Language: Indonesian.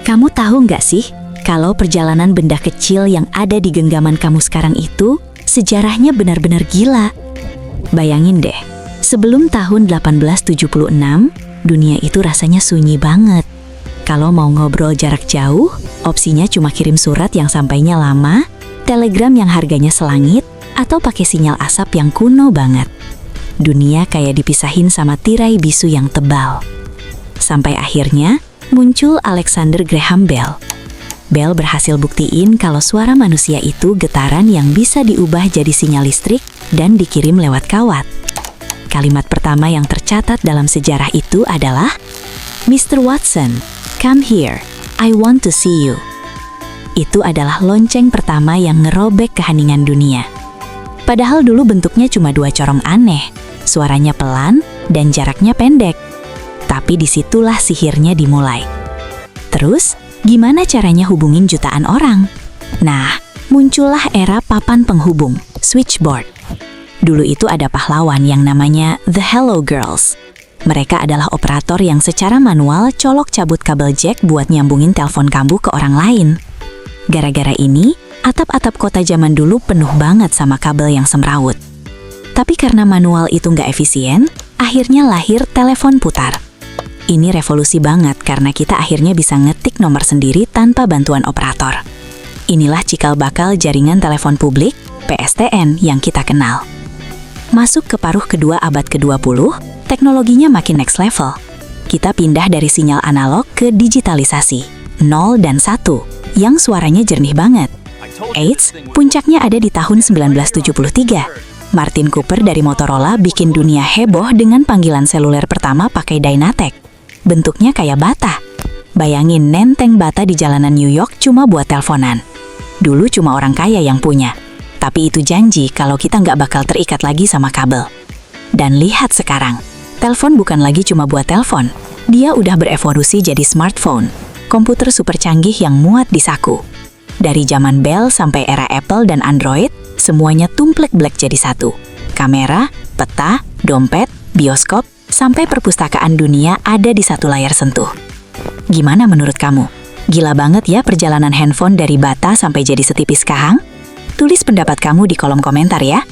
Kamu tahu nggak sih, kalau perjalanan benda kecil yang ada di genggaman kamu sekarang itu, sejarahnya benar-benar gila. Bayangin deh, sebelum tahun 1876, dunia itu rasanya sunyi banget. Kalau mau ngobrol jarak jauh, opsinya cuma kirim surat yang sampainya lama, telegram yang harganya selangit, atau pakai sinyal asap yang kuno banget. Dunia kayak dipisahin sama tirai bisu yang tebal. Sampai akhirnya, muncul Alexander Graham Bell. Bell berhasil buktiin kalau suara manusia itu getaran yang bisa diubah jadi sinyal listrik dan dikirim lewat kawat. Kalimat pertama yang tercatat dalam sejarah itu adalah, "Mr. Watson, come here, I want to see you." Itu adalah lonceng pertama yang ngerobek keheningan dunia. Padahal dulu bentuknya cuma dua corong aneh, suaranya pelan dan jaraknya pendek. Tapi disitulah sihirnya dimulai. Terus, gimana caranya hubungin jutaan orang? Nah, muncullah era papan penghubung, switchboard. Dulu itu ada pahlawan yang namanya The Hello Girls. Mereka adalah operator yang secara manual colok cabut kabel jack buat nyambungin telepon kamu ke orang lain. Gara-gara ini, atap-atap kota zaman dulu penuh banget sama kabel yang semrawut. Tapi karena manual itu nggak efisien, akhirnya lahir telepon putar. Ini revolusi banget karena kita akhirnya bisa ngetik nomor sendiri tanpa bantuan operator. Inilah cikal bakal jaringan telepon publik, PSTN, yang kita kenal. Masuk ke paruh kedua abad ke-20, teknologinya makin next level. Kita pindah dari sinyal analog ke digitalisasi, 0 dan 1, yang suaranya jernih banget. Eits, puncaknya ada di tahun 1973. Martin Cooper dari Motorola bikin dunia heboh dengan panggilan seluler pertama pakai Dynatec. Bentuknya kayak bata. Bayangin nenteng bata di jalanan New York cuma buat teleponan. Dulu cuma orang kaya yang punya. Tapi itu janji kalau kita nggak bakal terikat lagi sama kabel. Dan lihat sekarang, telepon bukan lagi cuma buat telepon. Dia udah berevolusi jadi smartphone, komputer super canggih yang muat di saku. Dari zaman Bell sampai era Apple dan Android, semuanya tumplek-blek jadi satu. Kamera, peta, dompet, bioskop, sampai perpustakaan dunia ada di satu layar sentuh. Gimana menurut kamu? Gila banget ya perjalanan handphone dari bata sampai jadi setipis kahang? Tulis pendapat kamu di kolom komentar ya.